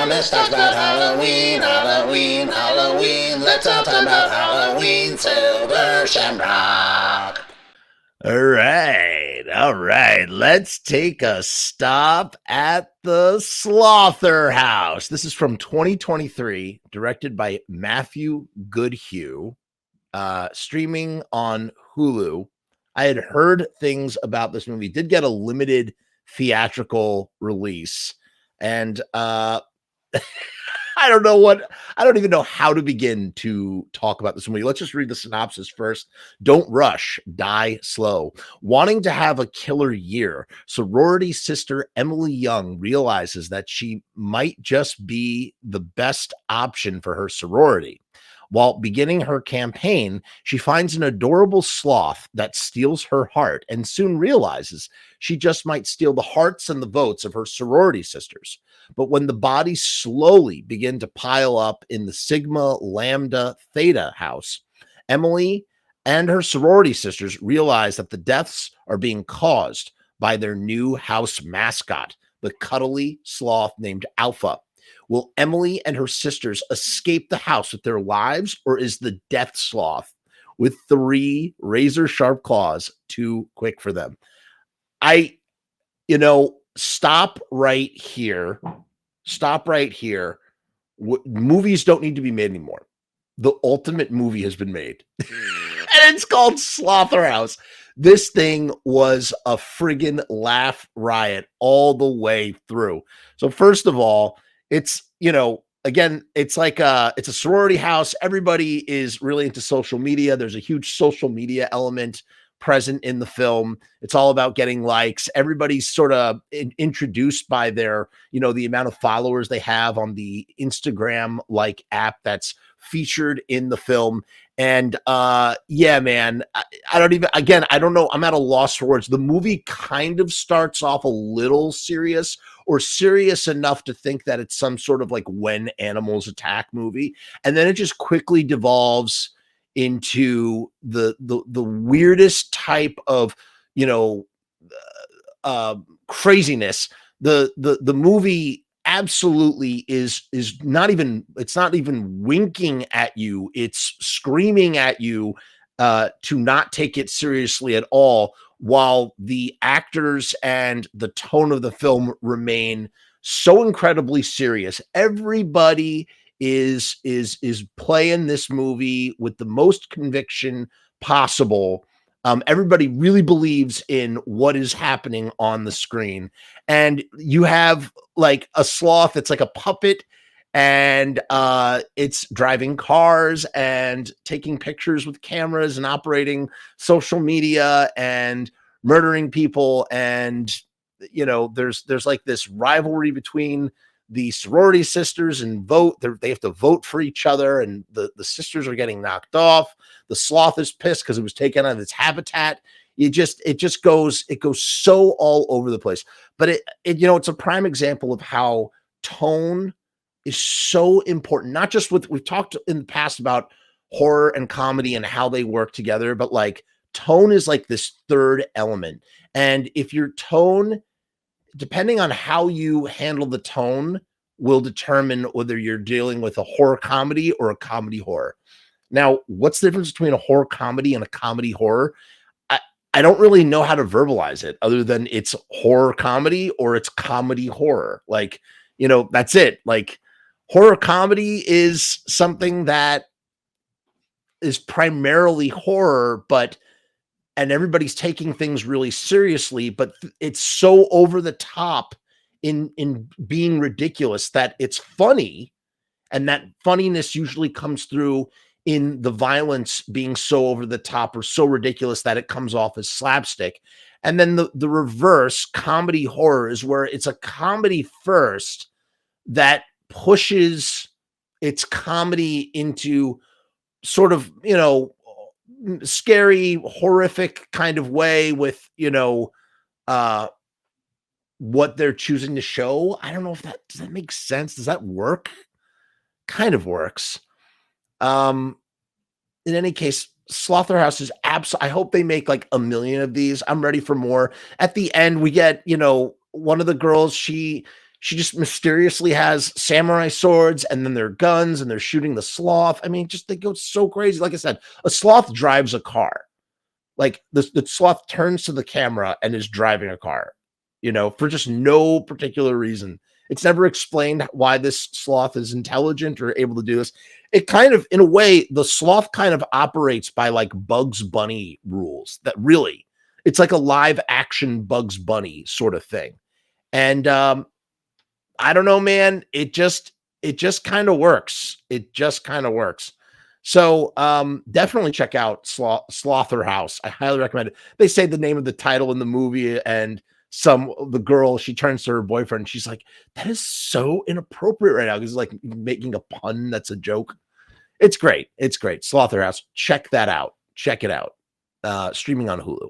Frumess talks about Halloween, Halloween, Halloween. Let's all talk about Halloween, Silver Shamrock. All right. Let's take a stop at the Slotherhouse. This is from 2023, directed by Matthew Goodhue, streaming on Hulu. I had heard things about this movie. Did get a limited theatrical release, and I don't even know how to begin to talk about this movie. Let's just read the synopsis first. Don't rush, die slow. Wanting to have a killer year, sorority sister Emily Young realizes that she might just be the best option for her sorority. While beginning her campaign, she finds an adorable sloth that steals her heart and soon realizes she just might steal the hearts and the votes of her sorority sisters. But when the bodies slowly begin to pile up in the Sigma Lambda Theta house, Emily and her sorority sisters realize that the deaths are being caused by their new house mascot, the cuddly sloth named Alpha. Will Emily and her sisters escape the house with their lives, or is the death sloth with 3 razor sharp claws too quick for them? Stop right here. Stop right here. Movies don't need to be made anymore. The ultimate movie has been made, and it's called Slotherhouse. This thing was a friggin' laugh riot all the way through. So first of all, it's, again, it's like it's a sorority house. Everybody is really into social media. There's a huge social media element present in the film. It's all about getting likes. Everybody's sort of introduced by their, the amount of followers they have on the Instagram like app that's featured in the film. And yeah, man, I don't know. I'm at a loss for words. The movie kind of starts off a little serious, or serious enough to think that it's some sort of like When Animals Attack movie. And then it just quickly devolves into the weirdest type of, craziness. The movie absolutely is not even, it's not even winking at you. It's screaming at you to not take it seriously at all, while the actors and the tone of the film remain so incredibly serious. Everybody is playing this movie with the most conviction possible. Everybody really believes in what is happening on the screen, and you have like a sloth that's like a puppet, and it's driving cars and taking pictures with cameras and operating social media and murdering people. And there's like this rivalry between the sorority sisters, and they have to vote for each other, and the sisters are getting knocked off. The sloth is pissed because it was taken out of its habitat. It goes so all over the place. But it's a prime example of how tone is so important. Not just we've talked in the past about horror and comedy and how they work together, but like tone is like this third element. And if your tone, depending on how you handle the tone, will determine whether you're dealing with a horror comedy or a comedy horror. Now, what's the difference between a horror comedy and a comedy horror? I don't really know how to verbalize it other than it's horror comedy or it's comedy horror. Like, that's it. Like, horror comedy is something that is primarily horror, and everybody's taking things really seriously, but it's so over the top in being ridiculous that it's funny. And that funniness usually comes through in the violence being so over the top or so ridiculous that it comes off as slapstick. And then the reverse, comedy horror, is where it's a comedy first that pushes its comedy into sort of, scary, horrific kind of way with, what they're choosing to show. I don't know if does that make sense? Does that work? Kind of works. In any case, Slotherhouse is I hope they make like 1 million of these. I'm ready for more. At the end, we get, one of the girls, she she just mysteriously has samurai swords and then their guns and they're shooting the sloth. I mean, just they go so crazy. Like I said, a sloth drives a car. Like the sloth turns to the camera and is driving a car, for just no particular reason. It's never explained why this sloth is intelligent or able to do this. It kind of, in a way, the sloth kind of operates by like Bugs Bunny rules that really, it's like a live action Bugs Bunny sort of thing. And I don't know, man. It just kind of works. It just kind of works. So definitely check out Slotherhouse. I highly recommend it. They say the name of the title in the movie, and the girl, she turns to her boyfriend. She's like, "That is so inappropriate right now." Because like making a pun that's a joke. It's great. It's great. Slotherhouse. Check that out. Check it out. Streaming on Hulu.